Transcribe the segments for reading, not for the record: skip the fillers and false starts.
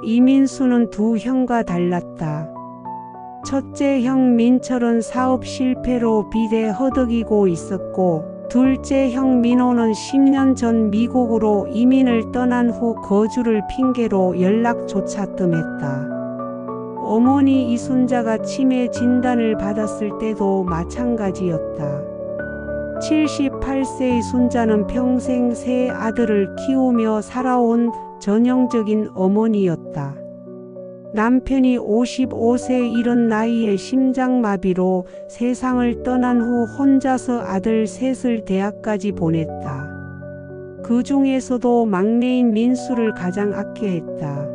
이민수는 두 형과 달랐다. 첫째 형 민철은 사업 실패로 빚에 허덕이고 있었고, 둘째 형 민호는 10년 전 미국으로 이민을 떠난 후 거주를 핑계로 연락조차 뜸했다. 어머니 이순자가 치매 진단을 받았을 때도 마찬가지였다. 78세의 순자는 평생 세 아들을 키우며 살아온 전형적인 어머니였다. 남편이 55세 이른 나이에 심장마비로 세상을 떠난 후 혼자서 아들 셋을 대학까지 보냈다. 그 중에서도 막내인 민수를 가장 아껴했다.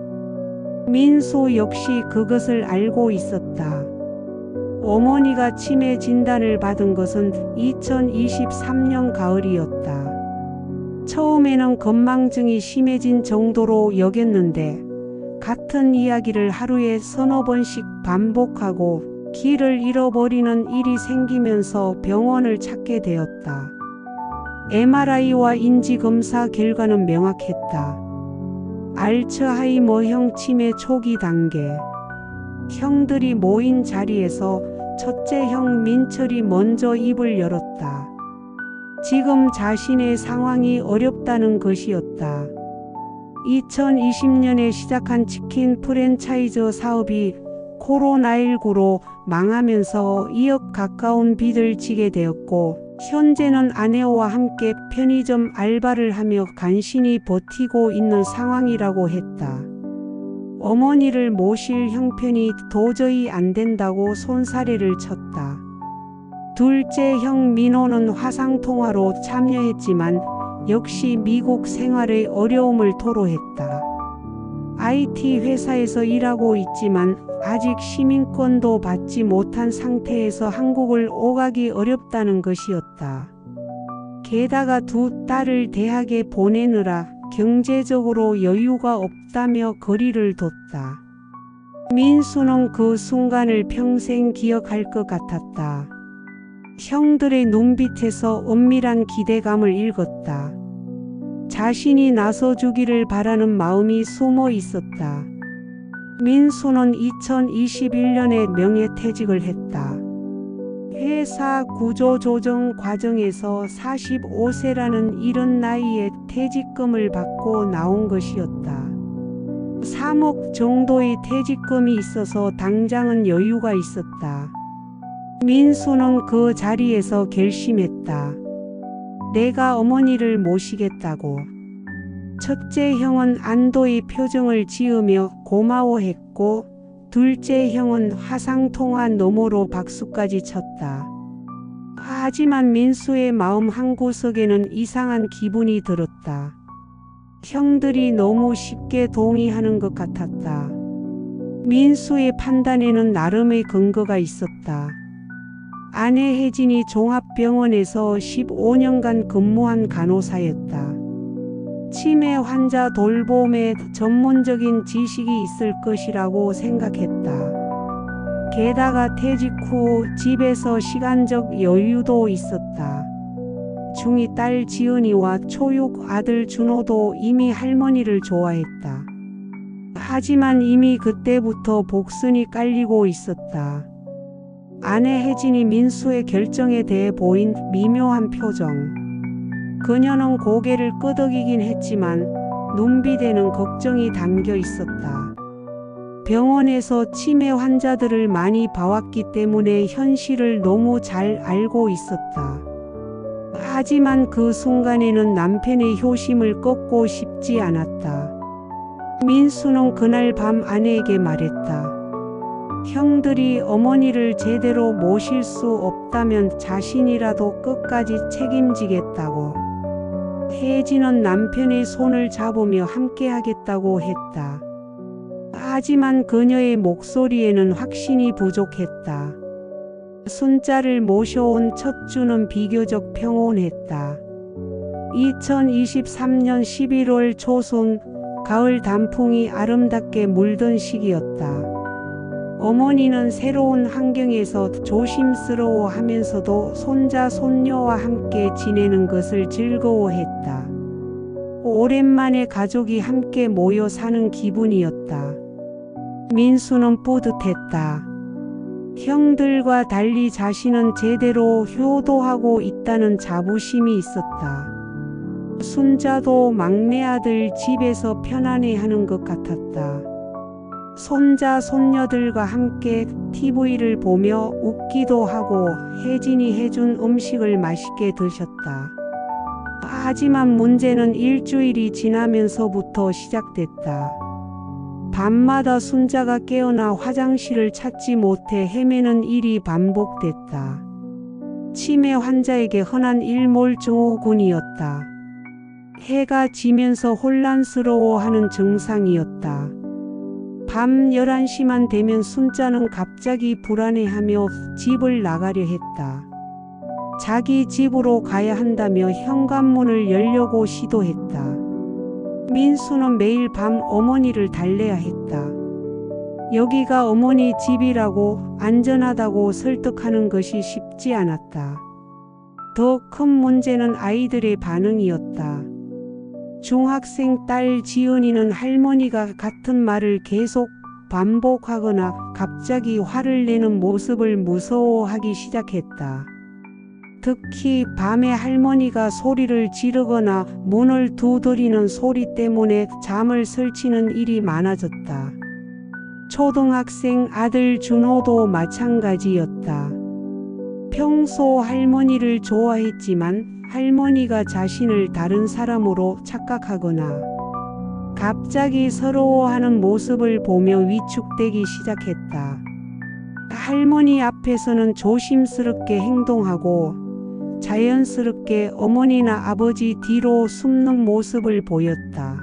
민수 역시 그것을 알고 있었다. 어머니가 치매 진단을 받은 것은 2023년 가을이었다. 처음에는 건망증이 심해진 정도로 여겼는데 같은 이야기를 하루에 서너 번씩 반복하고 길을 잃어버리는 일이 생기면서 병원을 찾게 되었다. MRI와 인지검사 결과는 명확했다. 알츠하이머형 치매 초기 단계. 형들이 모인 자리에서 첫째 형 민철이 먼저 입을 열었다. 지금 자신의 상황이 어렵다는 것이었다. 2020년에 시작한 치킨 프랜차이즈 사업이 코로나19로 망하면서 2억 가까운 빚을 지게 되었고, 현재는 아내와 함께 편의점 알바를 하며 간신히 버티고 있는 상황이라고 했다. 어머니를 모실 형편이 도저히 안 된다고 손사래를 쳤다. 둘째 형 민호는 화상통화로 참여했지만 역시 미국 생활의 어려움을 토로했다. IT 회사에서 일하고 있지만 아직 시민권도 받지 못한 상태에서 한국을 오가기 어렵다는 것이었다. 게다가 두 딸을 대학에 보내느라 경제적으로 여유가 없다며 거리를 뒀다. 민수는 그 순간을 평생 기억할 것 같았다. 형들의 눈빛에서 은밀한 기대감을 읽었다. 자신이 나서주기를 바라는 마음이 숨어 있었다. 민수는 2021년에 명예퇴직을 했다. 회사 구조조정 과정에서 45세라는 이른 나이에 퇴직금을 받고 나온 것이었다. 3억 정도의 퇴직금이 있어서 당장은 여유가 있었다. 민수는 그 자리에서 결심했다. 내가 어머니를 모시겠다고. 첫째 형은 안도의 표정을 지으며 고마워했고, 둘째 형은 화상통화 너머로 박수까지 쳤다. 하지만 민수의 마음 한구석에는 이상한 기분이 들었다. 형들이 너무 쉽게 동의하는 것 같았다. 민수의 판단에는 나름의 근거가 있었다. 아내 혜진이 종합병원에서 15년간 근무한 간호사였다. 치매 환자 돌봄에 전문적인 지식이 있을 것이라고 생각했다. 게다가 퇴직 후 집에서 시간적 여유도 있었다. 중2 딸 지은이와 초육 아들 준호도 이미 할머니를 좋아했다. 하지만 이미 그때부터 복순이 깔리고 있었다. 아내 혜진이 민수의 결정에 대해 보인 미묘한 표정. 그녀는 고개를 끄덕이긴 했지만 눈빛에는 걱정이 담겨 있었다. 병원에서 치매 환자들을 많이 봐왔기 때문에 현실을 너무 잘 알고 있었다. 하지만 그 순간에는 남편의 효심을 꺾고 싶지 않았다. 민수는 그날 밤 아내에게 말했다. 형들이 어머니를 제대로 모실 수 없다면 자신이라도 끝까지 책임지겠다고. 혜진은 남편의 손을 잡으며 함께하겠다고 했다. 하지만 그녀의 목소리에는 확신이 부족했다. 순자를 모셔온 첫 주는 비교적 평온했다. 2023년 11월 초순, 가을 단풍이 아름답게 물든 시기였다. 어머니는 새로운 환경에서 조심스러워하면서도 손자 손녀와 함께 지내는 것을 즐거워했다. 오랜만에 가족이 함께 모여 사는 기분이었다. 민수는 뿌듯했다. 형들과 달리 자신은 제대로 효도하고 있다는 자부심이 있었다. 순자도 막내 아들 집에서 편안해하는 것 같았다. 손자 손녀들과 함께 TV를 보며 웃기도 하고 혜진이 해준 음식을 맛있게 드셨다. 하지만 문제는 일주일이 지나면서부터 시작됐다. 밤마다 순자가 깨어나 화장실을 찾지 못해 헤매는 일이 반복됐다. 치매 환자에게 흔한 일몰증후군이었다. 해가 지면서 혼란스러워하는 증상이었다. 밤 11시만 되면 순자는 갑자기 불안해하며 집을 나가려 했다. 자기 집으로 가야 한다며 현관문을 열려고 시도했다. 민수는 매일 밤 어머니를 달래야 했다. 여기가 어머니 집이라고 안전하다고 설득하는 것이 쉽지 않았다. 더 큰 문제는 아이들의 반응이었다. 중학생 딸 지은이는 할머니가 같은 말을 계속 반복하거나 갑자기 화를 내는 모습을 무서워하기 시작했다. 특히 밤에 할머니가 소리를 지르거나 문을 두드리는 소리 때문에 잠을 설치는 일이 많아졌다. 초등학생 아들 준호도 마찬가지였다. 평소 할머니를 좋아했지만 할머니가 자신을 다른 사람으로 착각하거나 갑자기 서러워하는 모습을 보며 위축되기 시작했다. 할머니 앞에서는 조심스럽게 행동하고 자연스럽게 어머니나 아버지 뒤로 숨는 모습을 보였다.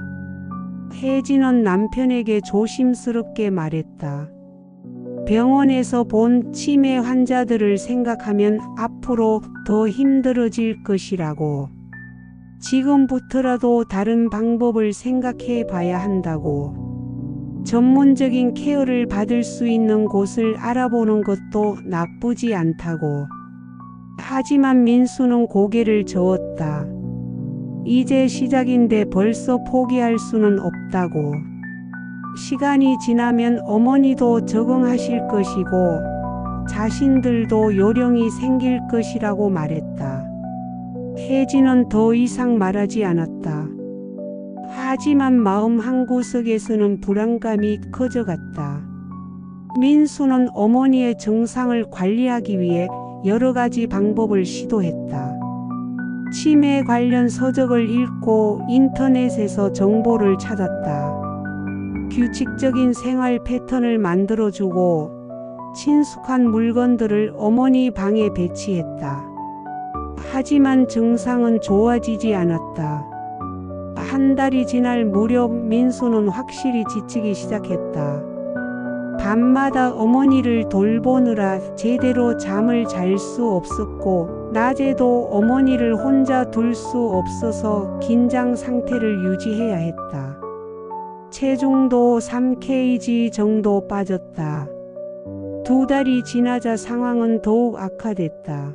혜진은 남편에게 조심스럽게 말했다. 병원에서 본 치매 환자들을 생각하면 앞으로 더 힘들어질 것이라고. 지금부터라도 다른 방법을 생각해 봐야 한다고. 전문적인 케어를 받을 수 있는 곳을 알아보는 것도 나쁘지 않다고. 하지만 민수는 고개를 저었다. 이제 시작인데 벌써 포기할 수는 없다고. 시간이 지나면 어머니도 적응하실 것이고 자신들도 요령이 생길 것이라고 말했다. 혜진은 더 이상 말하지 않았다. 하지만 마음 한구석에서는 불안감이 커져갔다. 민수는 어머니의 증상을 관리하기 위해 여러 가지 방법을 시도했다. 치매 관련 서적을 읽고 인터넷에서 정보를 찾았다. 규칙적인 생활 패턴을 만들어주고 친숙한 물건들을 어머니 방에 배치했다. 하지만 증상은 좋아지지 않았다. 한 달이 지날 무렵 민수는 확실히 지치기 시작했다. 밤마다 어머니를 돌보느라 제대로 잠을 잘 수 없었고 낮에도 어머니를 혼자 둘 수 없어서 긴장 상태를 유지해야 했다. 체중도 3kg 정도 빠졌다. 2달이 지나자 상황은 더욱 악화됐다.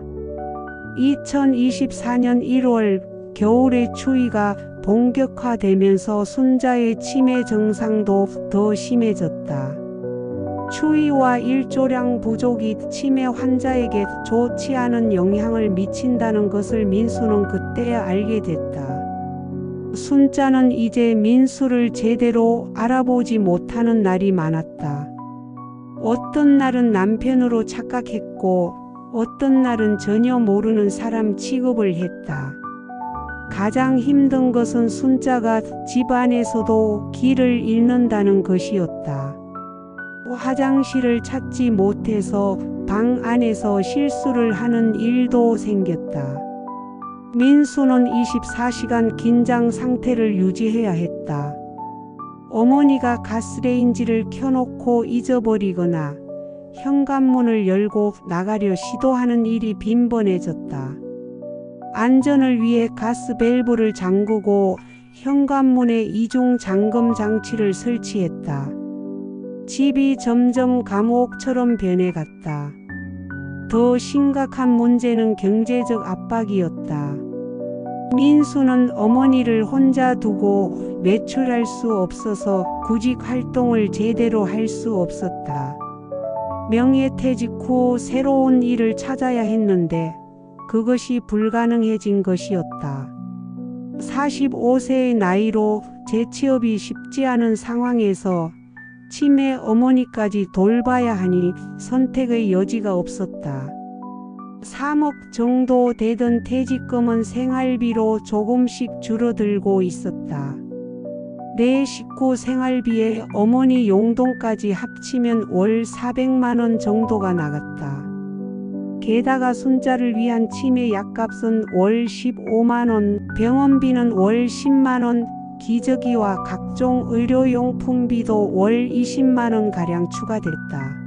2024년 1월 겨울의 추위가 본격화되면서 순자의 치매 증상도 더 심해졌다. 추위와 일조량 부족이 치매 환자에게 좋지 않은 영향을 미친다는 것을 민수는 그때야 알게 됐다. 순자는 이제 민수를 제대로 알아보지 못하는 날이 많았다. 어떤 날은 남편으로 착각했고 어떤 날은 전혀 모르는 사람 취급을 했다. 가장 힘든 것은 순자가 집안에서도 길을 잃는다는 것이었다. 화장실을 찾지 못해서 방 안에서 실수를 하는 일도 생겼다. 민수는 24시간 긴장 상태를 유지해야 했다. 어머니가 가스레인지를 켜놓고 잊어버리거나 현관문을 열고 나가려 시도하는 일이 빈번해졌다. 안전을 위해 가스 밸브를 잠그고 현관문에 이중 잠금 장치를 설치했다. 집이 점점 감옥처럼 변해갔다. 더 심각한 문제는 경제적 압박이었다. 민수는 어머니를 혼자 두고 외출할 수 없어서 구직 활동을 제대로 할 수 없었다. 명예퇴직 후 새로운 일을 찾아야 했는데 그것이 불가능해진 것이었다. 45세의 나이로 재취업이 쉽지 않은 상황에서 치매 어머니까지 돌봐야 하니 선택의 여지가 없었다. 3억 정도 되던 퇴직금은 생활비로 조금씩 줄어들고 있었다. 내 식구 생활비에 어머니 용돈까지 합치면 월 400만 원 정도가 나갔다. 게다가 손자를 위한 치매 약값은 월 15만 원, 병원비는 월 10만 원, 기저귀와 각종 의료용품비도 월 20만 원가량 추가됐다.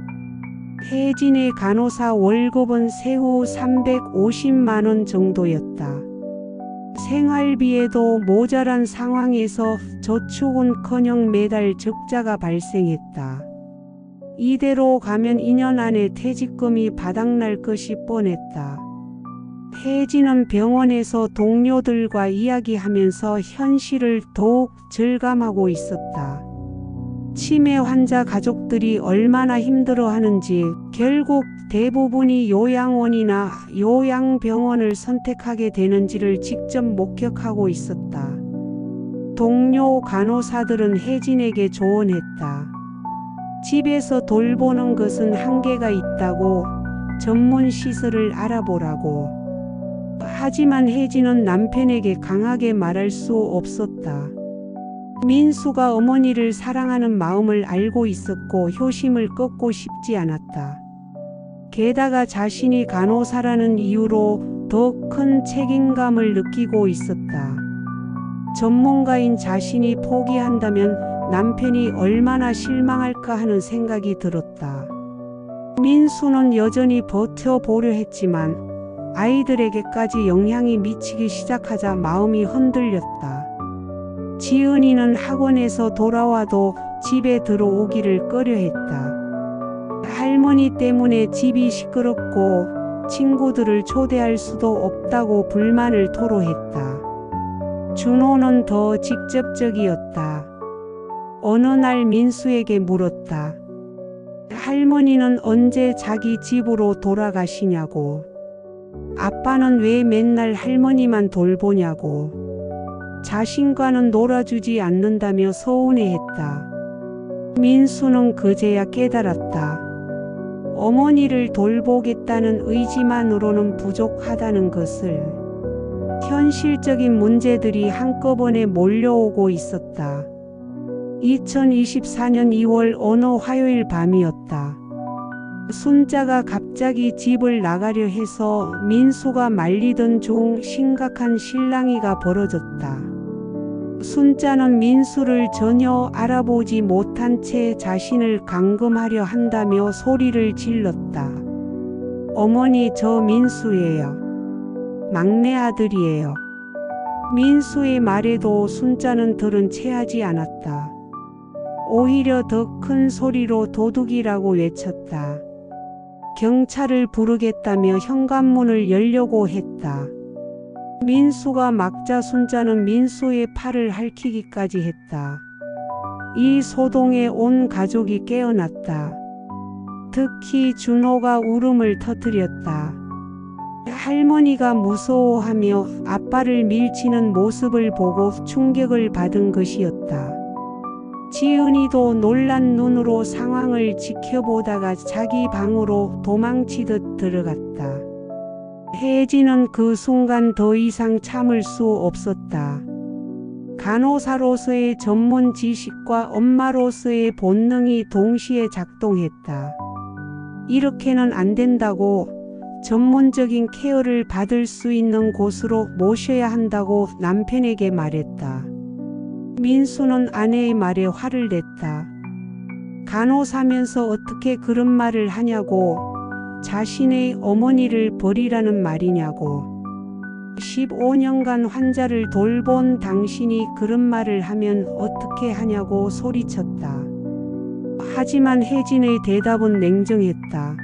혜진의 간호사 월급은 세후 350만 원 정도였다. 생활비에도 모자란 상황에서 저축은커녕 매달 적자가 발생했다. 이대로 가면 2년 안에 퇴직금이 바닥날 것이 뻔했다. 혜진은 병원에서 동료들과 이야기하면서 현실을 더욱 절감하고 있었다. 치매 환자 가족들이 얼마나 힘들어하는지, 결국 대부분이 요양원이나 요양병원을 선택하게 되는지를 직접 목격하고 있었다. 동료 간호사들은 혜진에게 조언했다. 집에서 돌보는 것은 한계가 있다고, 전문 시설을 알아보라고. 하지만 혜진은 남편에게 강하게 말할 수 없었다. 민수가 어머니를 사랑하는 마음을 알고 있었고 효심을 꺾고 싶지 않았다. 게다가 자신이 간호사라는 이유로 더 큰 책임감을 느끼고 있었다. 전문가인 자신이 포기한다면 남편이 얼마나 실망할까 하는 생각이 들었다. 민수는 여전히 버텨보려 했지만 아이들에게까지 영향이 미치기 시작하자 마음이 흔들렸다. 지은이는 학원에서 돌아와도 집에 들어오기를 꺼려했다. 할머니 때문에 집이 시끄럽고 친구들을 초대할 수도 없다고 불만을 토로했다. 준호는 더 직접적이었다. 어느 날 민수에게 물었다. 할머니는 언제 자기 집으로 돌아가시냐고. 아빠는 왜 맨날 할머니만 돌보냐고. 자신과는 놀아주지 않는다며 서운해했다. 민수는 그제야 깨달았다. 어머니를 돌보겠다는 의지만으로는 부족하다는 것을. 현실적인 문제들이 한꺼번에 몰려오고 있었다. 2024년 2월 어느 화요일 밤이었다. 순자가 갑자기 집을 나가려 해서 민수가 말리던 중 심각한 실랑이가 벌어졌다. 순자는 민수를 전혀 알아보지 못한 채 자신을 감금하려 한다며 소리를 질렀다. 어머니, 저 민수예요. 막내 아들이에요. 민수의 말에도 순자는 들은 체하지 않았다. 오히려 더 큰 소리로 도둑이라고 외쳤다. 경찰을 부르겠다며 현관문을 열려고 했다. 민수가 막자 순자는 민수의 팔을 핥히기까지 했다. 이 소동에 온 가족이 깨어났다. 특히 준호가 울음을 터뜨렸다. 할머니가 무서워하며 아빠를 밀치는 모습을 보고 충격을 받은 것이었다. 지은이도 놀란 눈으로 상황을 지켜보다가 자기 방으로 도망치듯 들어갔다. 혜진은 그 순간 더 이상 참을 수 없었다. 간호사로서의 전문 지식과 엄마로서의 본능이 동시에 작동했다. 이렇게는 안 된다고, 전문적인 케어를 받을 수 있는 곳으로 모셔야 한다고 남편에게 말했다. 민수는 아내의 말에 화를 냈다. 간호사면서 어떻게 그런 말을 하냐고, 자신의 어머니를 버리라는 말이냐고. 15년간 환자를 돌본 당신이 그런 말을 하면 어떻게 하냐고 소리쳤다. 하지만 혜진의 대답은 냉정했다.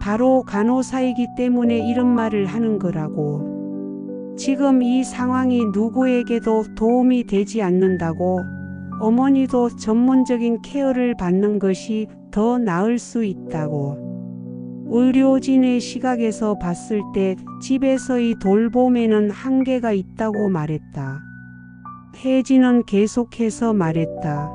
바로 간호사이기 때문에 이런 말을 하는 거라고. 지금 이 상황이 누구에게도 도움이 되지 않는다고 어머니도 전문적인 케어를 받는 것이 더 나을 수 있다고. 의료진의 시각에서 봤을 때 집에서의 돌봄에는 한계가 있다고 말했다. 혜진은 계속해서 말했다.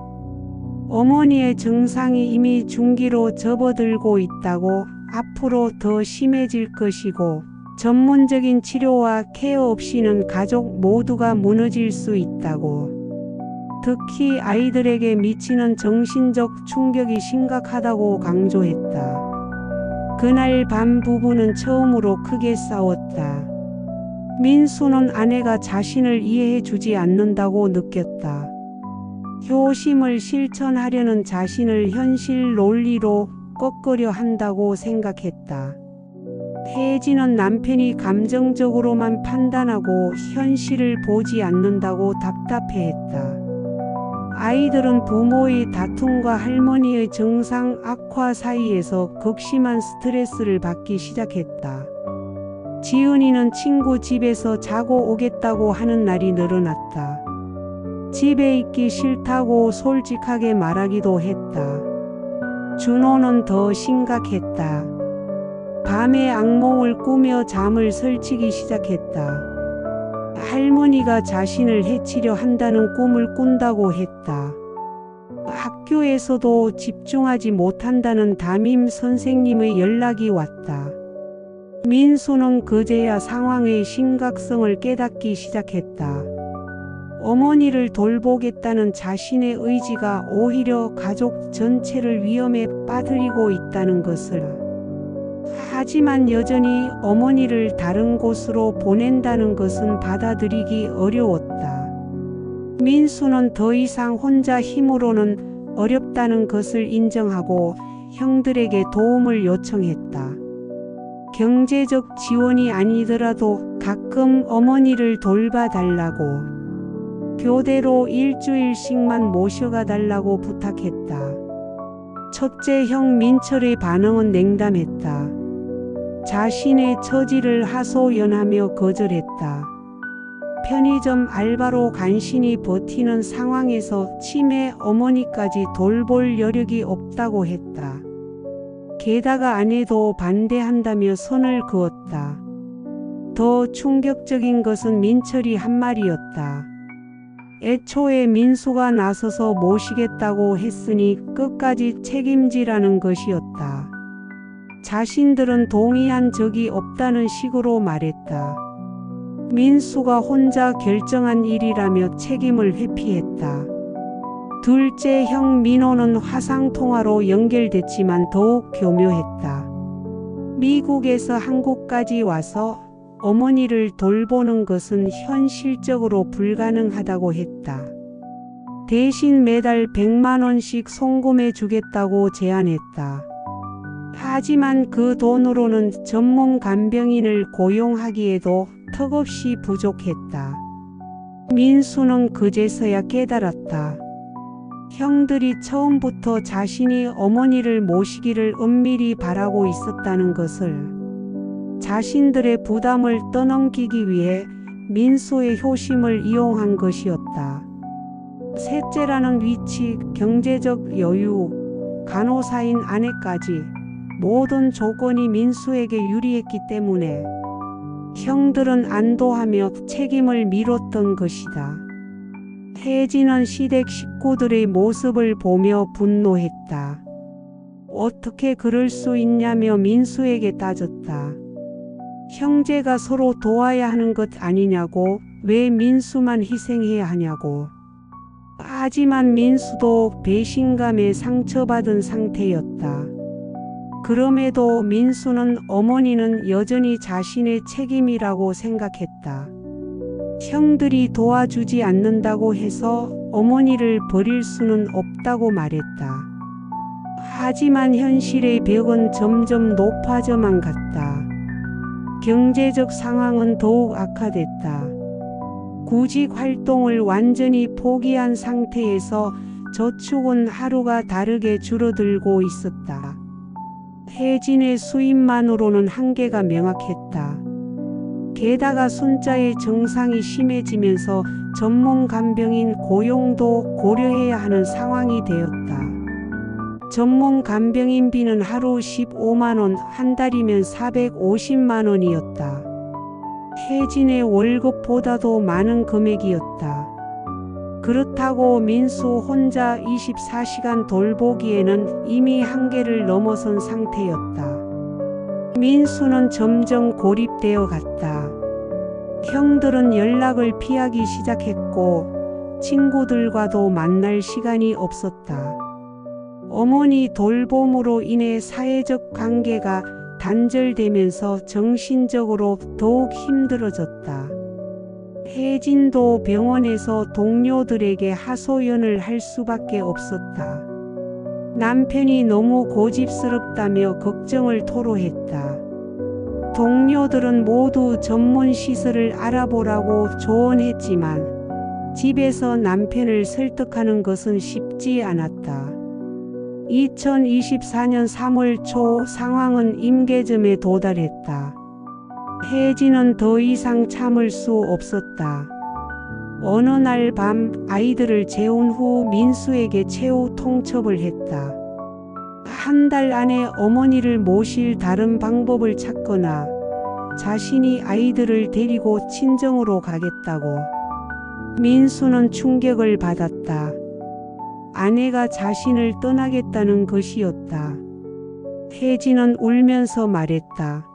어머니의 증상이 이미 중기로 접어들고 있다고 앞으로 더 심해질 것이고 전문적인 치료와 케어 없이는 가족 모두가 무너질 수 있다고. 특히 아이들에게 미치는 정신적 충격이 심각하다고 강조했다. 그날 밤 부부는 처음으로 크게 싸웠다. 민수는 아내가 자신을 이해해 주지 않는다고 느꼈다. 효심을 실천하려는 자신을 현실 논리로 꺾으려 한다고 생각했다. 혜진은 남편이 감정적으로만 판단하고 현실을 보지 않는다고 답답해했다. 아이들은 부모의 다툼과 할머니의 증상 악화 사이에서 극심한 스트레스를 받기 시작했다. 지은이는 친구 집에서 자고 오겠다고 하는 날이 늘어났다. 집에 있기 싫다고 솔직하게 말하기도 했다. 준호는 더 심각했다. 밤에 악몽을 꾸며 잠을 설치기 시작했다. 할머니가 자신을 해치려 한다는 꿈을 꾼다고 했다. 학교에서도 집중하지 못한다는 담임 선생님의 연락이 왔다. 민수는 그제야 상황의 심각성을 깨닫기 시작했다. 어머니를 돌보겠다는 자신의 의지가 오히려 가족 전체를 위험에 빠뜨리고 있다는 것을. 하지만 여전히 어머니를 다른 곳으로 보낸다는 것은 받아들이기 어려웠다. 민수는 더 이상 혼자 힘으로는 어렵다는 것을 인정하고 형들에게 도움을 요청했다. 경제적 지원이 아니더라도 가끔 어머니를 돌봐달라고, 교대로 일주일씩만 모셔가 달라고 부탁했다. 첫째 형 민철의 반응은 냉담했다. 자신의 처지를 하소연하며 거절했다. 편의점 알바로 간신히 버티는 상황에서 치매 어머니까지 돌볼 여력이 없다고 했다. 게다가 아내도 반대한다며 선을 그었다. 더 충격적인 것은 민철이 한 말이었다. 애초에 민수가 나서서 모시겠다고 했으니 끝까지 책임지라는 것이었다. 자신들은 동의한 적이 없다는 식으로 말했다. 민수가 혼자 결정한 일이라며 책임을 회피했다. 둘째 형 민호는 화상통화로 연결됐지만 더욱 교묘했다. 미국에서 한국까지 와서 어머니를 돌보는 것은 현실적으로 불가능하다고 했다. 대신 매달 100만 원씩 송금해 주겠다고 제안했다. 하지만 그 돈으로는 전문 간병인을 고용하기에도 턱없이 부족했다. 민수는 그제서야 깨달았다. 형들이 처음부터 자신이 어머니를 모시기를 은밀히 바라고 있었다는 것을. 자신들의 부담을 떠넘기기 위해 민수의 효심을 이용한 것이었다. 셋째라는 위치, 경제적 여유, 간호사인 아내까지 모든 조건이 민수에게 유리했기 때문에 형들은 안도하며 책임을 미뤘던 것이다. 혜진은 시댁 식구들의 모습을 보며 분노했다. 어떻게 그럴 수 있냐며 민수에게 따졌다. 형제가 서로 도와야 하는 것 아니냐고, 왜 민수만 희생해야 하냐고. 하지만 민수도 배신감에 상처받은 상태였다. 그럼에도 민수는 어머니는 여전히 자신의 책임이라고 생각했다. 형들이 도와주지 않는다고 해서 어머니를 버릴 수는 없다고 말했다. 하지만 현실의 벽은 점점 높아져만 갔다. 경제적 상황은 더욱 악화됐다. 구직 활동을 완전히 포기한 상태에서 저축은 하루가 다르게 줄어들고 있었다. 혜진의 수입만으로는 한계가 명확했다. 게다가 순자의 증상이 심해지면서 전문 간병인 고용도 고려해야 하는 상황이 되었다. 전문 간병인비는 하루 15만 원, 한 달이면 450만 원이었다. 혜진의 월급보다도 많은 금액이었다. 그렇다고 민수 혼자 24시간 돌보기에는 이미 한계를 넘어선 상태였다. 민수는 점점 고립되어 갔다. 형들은 연락을 피하기 시작했고 친구들과도 만날 시간이 없었다. 어머니 돌봄으로 인해 사회적 관계가 단절되면서 정신적으로 더욱 힘들어졌다. 혜진도 병원에서 동료들에게 하소연을 할 수밖에 없었다. 남편이 너무 고집스럽다며 걱정을 토로했다. 동료들은 모두 전문 시설을 알아보라고 조언했지만 집에서 남편을 설득하는 것은 쉽지 않았다. 2024년 3월 초 상황은 임계점에 도달했다. 혜진은 더 이상 참을 수 없었다. 어느 날 밤 아이들을 재운 후 민수에게 최후 통첩을 했다. 한 달 안에 어머니를 모실 다른 방법을 찾거나 자신이 아이들을 데리고 친정으로 가겠다고. 민수는 충격을 받았다. 아내가 자신을 떠나겠다는 것이었다. 혜진은 울면서 말했다.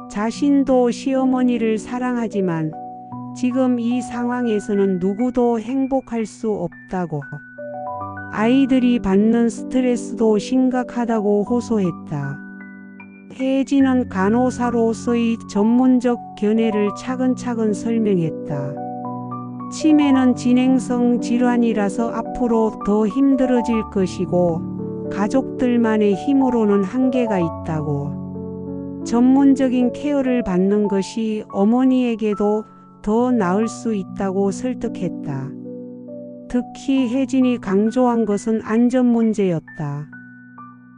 자신도 시어머니를 사랑하지만 지금 이 상황에서는 누구도 행복할 수 없다고. 아이들이 받는 스트레스도 심각하다고 호소했다. 혜진은 간호사로서의 전문적 견해를 차근차근 설명했다. 치매는 진행성 질환이라서 앞으로 더 힘들어질 것이고 가족들만의 힘으로는 한계가 있다고. 전문적인 케어를 받는 것이 어머니에게도 더 나을 수 있다고 설득했다. 특히 혜진이 강조한 것은 안전 문제였다.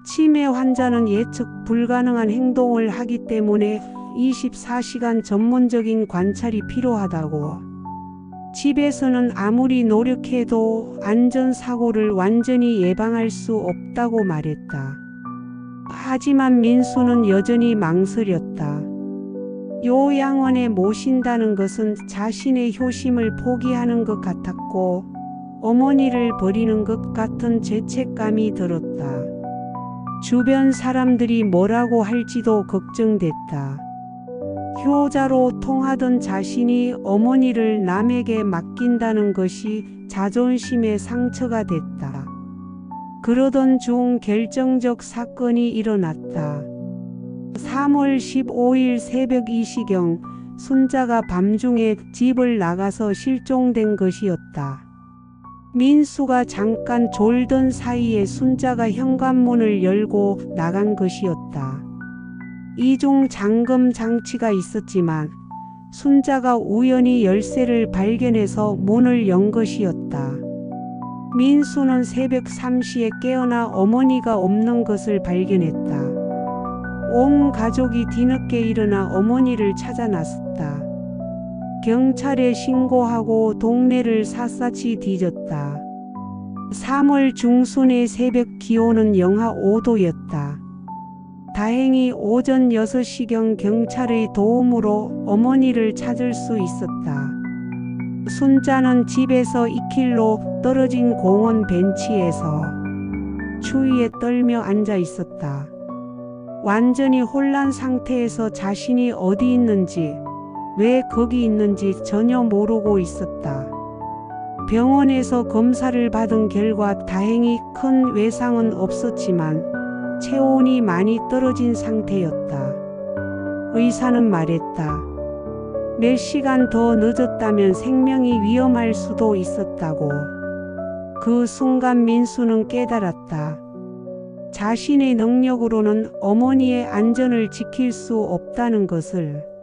치매 환자는 예측 불가능한 행동을 하기 때문에 24시간 전문적인 관찰이 필요하다고. 집에서는 아무리 노력해도 안전사고를 완전히 예방할 수 없다고 말했다. 하지만 민수는 여전히 망설였다. 요양원에 모신다는 것은 자신의 효심을 포기하는 것 같았고 어머니를 버리는 것 같은 죄책감이 들었다. 주변 사람들이 뭐라고 할지도 걱정됐다. 효자로 통하던 자신이 어머니를 남에게 맡긴다는 것이 자존심의 상처가 됐다. 그러던 중 결정적 사건이 일어났다. 3월 15일 새벽 2시경 순자가 밤중에 집을 나가서 실종된 것이었다. 민수가 잠깐 졸던 사이에 순자가 현관문을 열고 나간 것이었다. 이중 잠금 장치가 있었지만 순자가 우연히 열쇠를 발견해서 문을 연 것이었다. 민수는 새벽 3시에 깨어나 어머니가 없는 것을 발견했다. 온 가족이 뒤늦게 일어나 어머니를 찾아 나섰다. 경찰에 신고하고 동네를 샅샅이 뒤졌다. 3월 중순의 새벽 기온은 영하 5도였다. 다행히 오전 6시경 경찰의 도움으로 어머니를 찾을 수 있었다. 순자는 집에서 2km 떨어진 공원 벤치에서 추위에 떨며 앉아 있었다. 완전히 혼란 상태에서 자신이 어디 있는지, 왜 거기 있는지 전혀 모르고 있었다. 병원에서 검사를 받은 결과 다행히 큰 외상은 없었지만 체온이 많이 떨어진 상태였다. 의사는 말했다. 몇 시간 더 늦었다면 생명이 위험할 수도 있었다고. 그 순간 민수는 깨달았다. 자신의 능력으로는 어머니의 안전을 지킬 수 없다는 것을.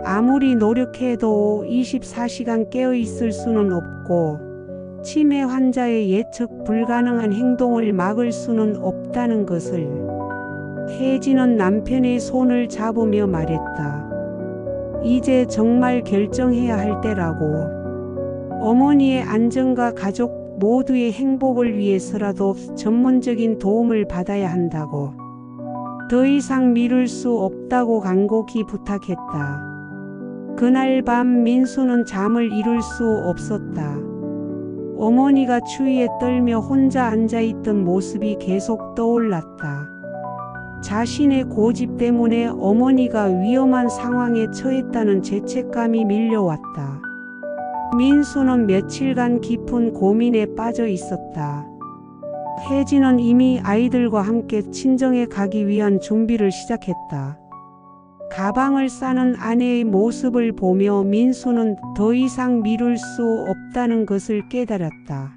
아무리 노력해도 24시간 깨어 있을 수는 없고 치매 환자의 예측 불가능한 행동을 막을 수는 없다는 것을. 혜진은 남편의 손을 잡으며 말했다. 이제 정말 결정해야 할 때라고. 어머니의 안전과 가족 모두의 행복을 위해서라도 전문적인 도움을 받아야 한다고. 더 이상 미룰 수 없다고 간곡히 부탁했다. 그날 밤 민수는 잠을 이룰 수 없었다. 어머니가 추위에 떨며 혼자 앉아있던 모습이 계속 떠올랐다. 자신의 고집 때문에 어머니가 위험한 상황에 처했다는 죄책감이 밀려왔다. 민수는 며칠간 깊은 고민에 빠져 있었다. 혜진은 이미 아이들과 함께 친정에 가기 위한 준비를 시작했다. 가방을 싸는 아내의 모습을 보며 민수는 더 이상 미룰 수 없다는 것을 깨달았다.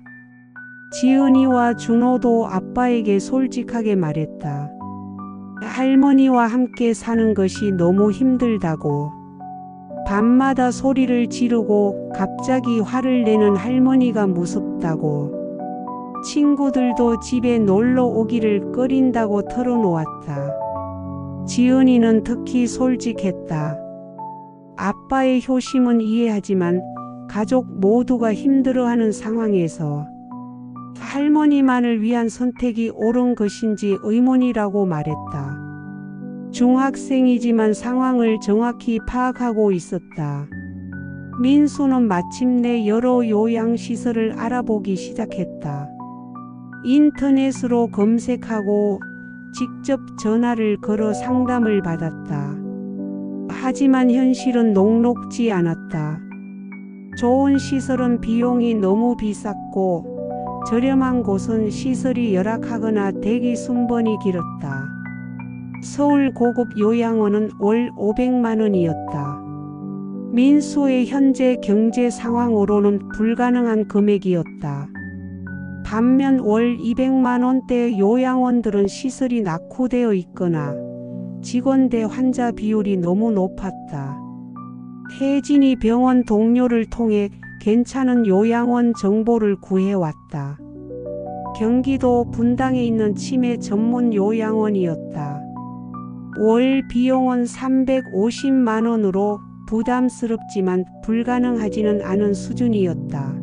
지은이와 준호도 아빠에게 솔직하게 말했다. 할머니와 함께 사는 것이 너무 힘들다고. 밤마다 소리를 지르고 갑자기 화를 내는 할머니가 무섭다고. 친구들도 집에 놀러 오기를 꺼린다고 털어놓았다. 지은이는 특히 솔직했다. 아빠의 효심은 이해하지만 가족 모두가 힘들어하는 상황에서 할머니만을 위한 선택이 옳은 것인지 의문이라고 말했다. 중학생이지만 상황을 정확히 파악하고 있었다. 민수는 마침내 여러 요양시설을 알아보기 시작했다. 인터넷으로 검색하고 직접 전화를 걸어 상담을 받았다. 하지만 현실은 녹록지 않았다. 좋은 시설은 비용이 너무 비쌌고 저렴한 곳은 시설이 열악하거나 대기 순번이 길었다. 서울 고급 요양원은 월 500만 원이었다. 민수의 현재 경제 상황으로는 불가능한 금액이었다. 반면 월 200만 원대의 요양원들은 시설이 낙후되어 있거나 직원 대 환자 비율이 너무 높았다. 혜진이 병원 동료를 통해 괜찮은 요양원 정보를 구해왔다. 경기도 분당에 있는 치매 전문 요양원이었다. 월 비용은 350만 원으로 부담스럽지만 불가능하지는 않은 수준이었다.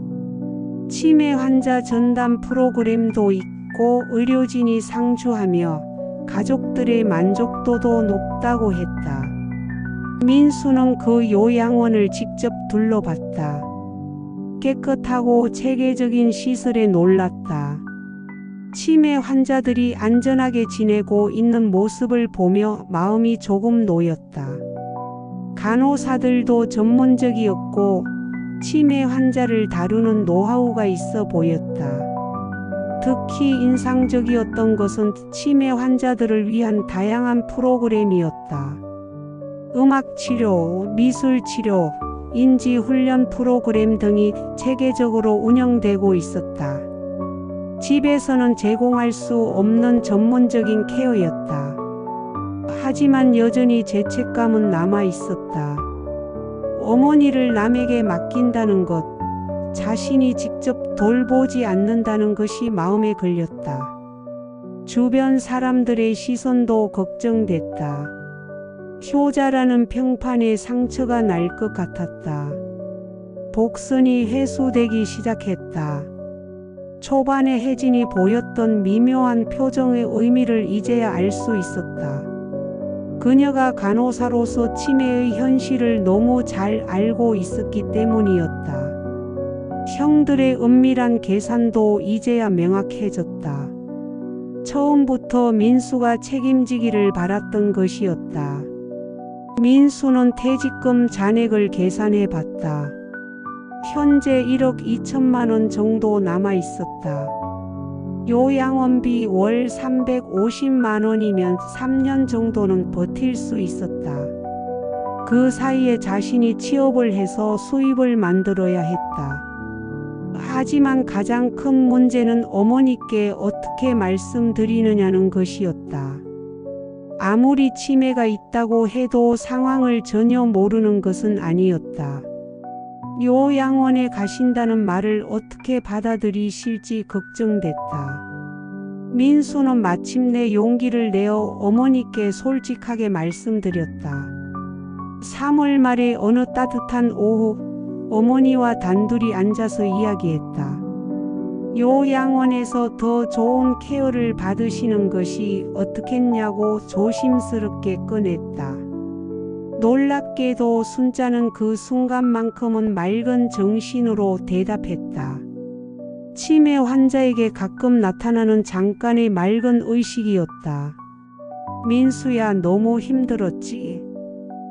치매 환자 전담 프로그램도 있고 의료진이 상주하며 가족들의 만족도도 높다고 했다. 민수는 그 요양원을 직접 둘러봤다. 깨끗하고 체계적인 시설에 놀랐다. 치매 환자들이 안전하게 지내고 있는 모습을 보며 마음이 조금 놓였다. 간호사들도 전문적이었고 치매 환자를 다루는 노하우가 있어 보였다. 특히 인상적이었던 것은 치매 환자들을 위한 다양한 프로그램이었다. 음악치료, 미술치료, 인지훈련 프로그램 등이 체계적으로 운영되고 있었다. 집에서는 제공할 수 없는 전문적인 케어였다. 하지만 여전히 죄책감은 남아 있었다. 어머니를 남에게 맡긴다는 것, 자신이 직접 돌보지 않는다는 것이 마음에 걸렸다. 주변 사람들의 시선도 걱정됐다. 효자라는 평판에 상처가 날 것 같았다. 복선이 회수되기 시작했다. 초반에 혜진이 보였던 미묘한 표정의 의미를 이제야 알 수 있었다. 그녀가 간호사로서 치매의 현실을 너무 잘 알고 있었기 때문이었다. 형들의 은밀한 계산도 이제야 명확해졌다. 처음부터 민수가 책임지기를 바랐던 것이었다. 민수는 퇴직금 잔액을 계산해 봤다. 현재 1억 2천만 원 정도 남아 있었다. 요양원비 월 350만 원이면 3년 정도는 버틸 수 있었다. 그 사이에 자신이 취업을 해서 수입을 만들어야 했다. 하지만 가장 큰 문제는 어머니께 어떻게 말씀드리느냐는 것이었다. 아무리 치매가 있다고 해도 상황을 전혀 모르는 것은 아니었다. 요양원에 가신다는 말을 어떻게 받아들이실지 걱정됐다. 민수는 마침내 용기를 내어 어머니께 솔직하게 말씀드렸다. 3월 말에 어느 따뜻한 오후 어머니와 단둘이 앉아서 이야기했다. 요양원에서 더 좋은 케어를 받으시는 것이 어떻겠냐고 조심스럽게 꺼냈다. 놀랍게도 순자는 그 순간만큼은 맑은 정신으로 대답했다. 치매 환자에게 가끔 나타나는 잠깐의 맑은 의식이었다. 민수야, 너무 힘들었지.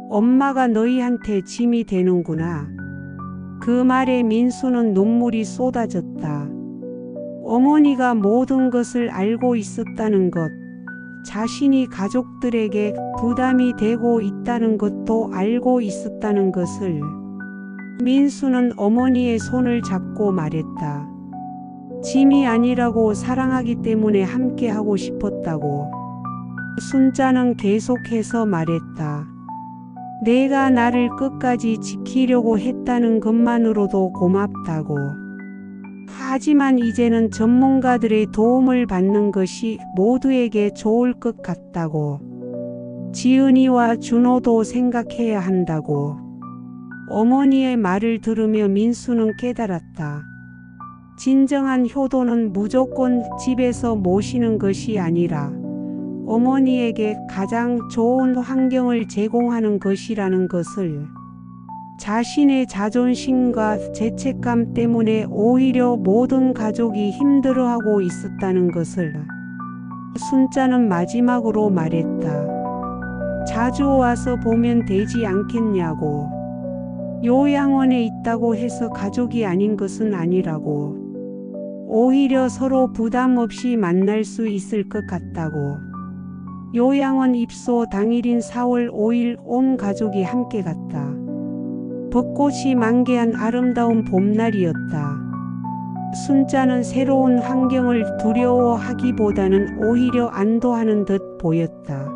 엄마가 너희한테 짐이 되는구나. 그 말에 민수는 눈물이 쏟아졌다. 어머니가 모든 것을 알고 있었다는 것, 자신이 가족들에게 부담이 되고 있다는 것도 알고 있었다는 것을. 민수는 어머니의 손을 잡고 말했다. 짐이 아니라고 사랑하기 때문에 함께하고 싶었다고. 순자는 계속해서 말했다. 내가 나를 끝까지 지키려고 했다는 것만으로도 고맙다고. 하지만 이제는 전문가들의 도움을 받는 것이 모두에게 좋을 것 같다고. 지은이와 준호도 생각해야 한다고. 어머니의 말을 들으며 민수는 깨달았다. 진정한 효도는 무조건 집에서 모시는 것이 아니라 어머니에게 가장 좋은 환경을 제공하는 것이라는 것을. 자신의 자존심과 죄책감 때문에 오히려 모든 가족이 힘들어하고 있었다는 것을. 순자는 마지막으로 말했다. 자주 와서 보면 되지 않겠냐고. 요양원에 있다고 해서 가족이 아닌 것은 아니라고. 오히려 서로 부담 없이 만날 수 있을 것 같다고. 요양원 입소 당일인 4월 5일 온 가족이 함께 갔다. 벚꽃이 만개한 아름다운 봄날이었다. 순자는 새로운 환경을 두려워하기보다는 오히려 안도하는 듯 보였다.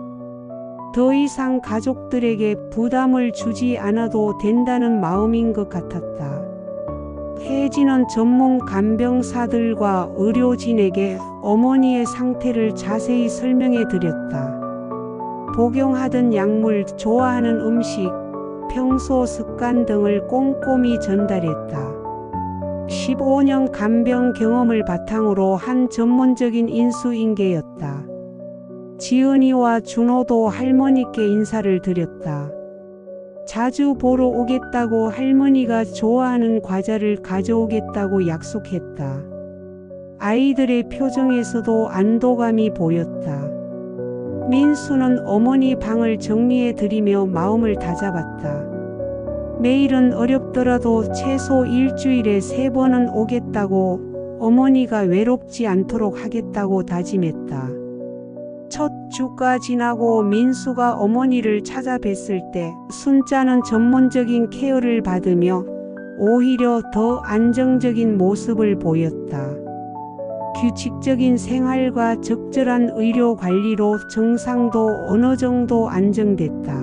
더 이상 가족들에게 부담을 주지 않아도 된다는 마음인 것 같았다. 혜진은 전문 간병사들과 의료진에게 어머니의 상태를 자세히 설명해 드렸다. 복용하던 약물, 좋아하는 음식, 평소 습관 등을 꼼꼼히 전달했다. 15년 간병 경험을 바탕으로 한 전문적인 인수인계였다. 지은이와 준호도 할머니께 인사를 드렸다. 자주 보러 오겠다고 할머니가 좋아하는 과자를 가져오겠다고 약속했다. 아이들의 표정에서도 안도감이 보였다. 민수는 어머니 방을 정리해 드리며 마음을 다잡았다. 매일은 어렵더라도 최소 일주일에 3번은 오겠다고, 어머니가 외롭지 않도록 하겠다고 다짐했다. 첫 주가 지나고 민수가 어머니를 찾아뵀을 때 순자는 전문적인 케어를 받으며 오히려 더 안정적인 모습을 보였다. 규칙적인 생활과 적절한 의료 관리로 증상도 어느 정도 안정됐다.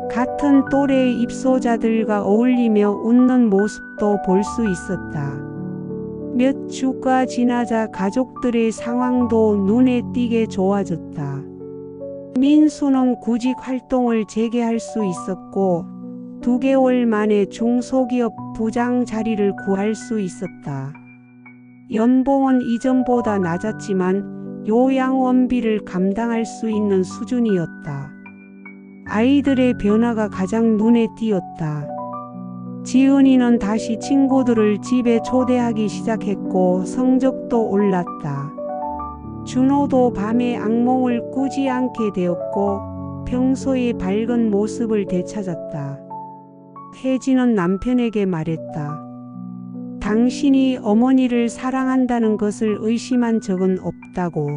같은 또래의 입소자들과 어울리며 웃는 모습도 볼 수 있었다. 몇 주가 지나자 가족들의 상황도 눈에 띄게 좋아졌다. 민수는 구직 활동을 재개할 수 있었고 2개월 만에 중소기업 부장 자리를 구할 수 있었다. 연봉은 이전보다 낮았지만 요양원비를 감당할 수 있는 수준이었다. 아이들의 변화가 가장 눈에 띄었다. 지은이는 다시 친구들을 집에 초대하기 시작했고 성적도 올랐다. 준호도 밤에 악몽을 꾸지 않게 되었고 평소의 밝은 모습을 되찾았다. 혜진은 남편에게 말했다. 당신이 어머니를 사랑한다는 것을 의심한 적은 없다고.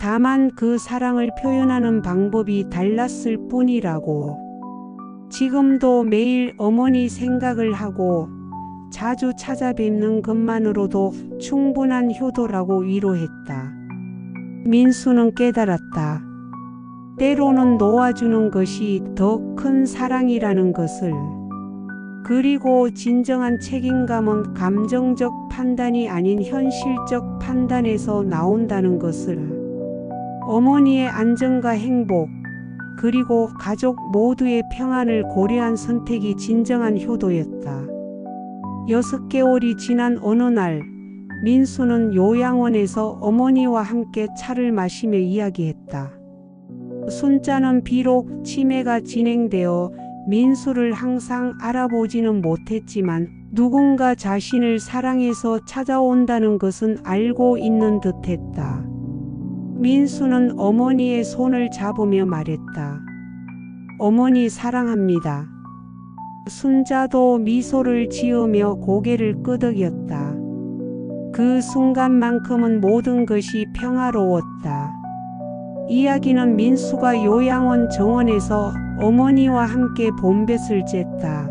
다만 그 사랑을 표현하는 방법이 달랐을 뿐이라고. 지금도 매일 어머니 생각을 하고 자주 찾아뵙는 것만으로도 충분한 효도라고 위로했다. 민수는 깨달았다. 때로는 놓아주는 것이 더 큰 사랑이라는 것을. 그리고 진정한 책임감은 감정적 판단이 아닌 현실적 판단에서 나온다는 것을. 어머니의 안정과 행복, 그리고 가족 모두의 평안을 고려한 선택이 진정한 효도였다. 6개월이 지난 어느 날 민수는 요양원에서 어머니와 함께 차를 마시며 이야기했다. 순자는 비록 치매가 진행되어 민수를 항상 알아보지는 못했지만 누군가 자신을 사랑해서 찾아온다는 것은 알고 있는 듯했다. 민수는 어머니의 손을 잡으며 말했다. 어머니 사랑합니다. 순자도 미소를 지으며 고개를 끄덕였다. 그 순간만큼은 모든 것이 평화로웠다. 이야기는 민수가 요양원 정원에서 어머니와 함께 봄볕을 쬐다.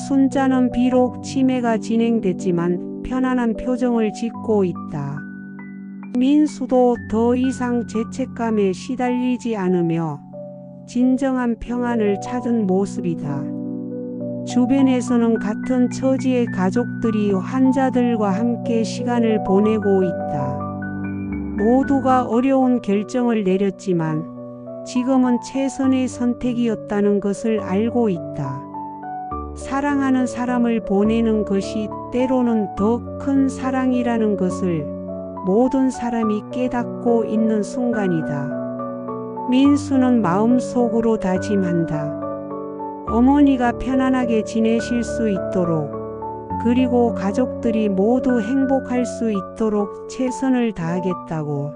순자는 비록 치매가 진행됐지만 편안한 표정을 짓고 있다. 민수도 더 이상 죄책감에 시달리지 않으며 진정한 평안을 찾은 모습이다. 주변에서는 같은 처지의 가족들이 환자들과 함께 시간을 보내고 있다. 모두가 어려운 결정을 내렸지만 지금은 최선의 선택이었다는 것을 알고 있다. 사랑하는 사람을 보내는 것이 때로는 더 큰 사랑이라는 것을 모든 사람이 깨닫고 있는 순간이다. 민수는 마음속으로 다짐한다. 어머니가 편안하게 지내실 수 있도록, 그리고 가족들이 모두 행복할 수 있도록 최선을 다하겠다고.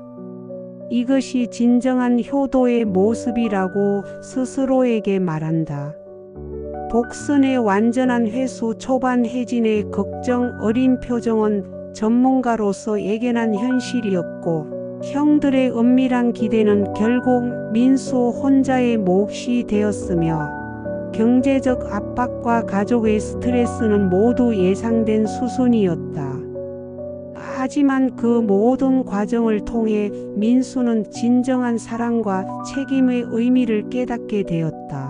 이것이 진정한 효도의 모습이라고 스스로에게 말한다. 복선의 완전한 회수 초반 혜진의 걱정 어린 표정은 전문가로서 예견한 현실이었고, 형들의 은밀한 기대는 결국 민수 혼자의 몫이 되었으며, 경제적 압박과 가족의 스트레스는 모두 예상된 수순이었다. 하지만 그 모든 과정을 통해 민수는 진정한 사랑과 책임의 의미를 깨닫게 되었다.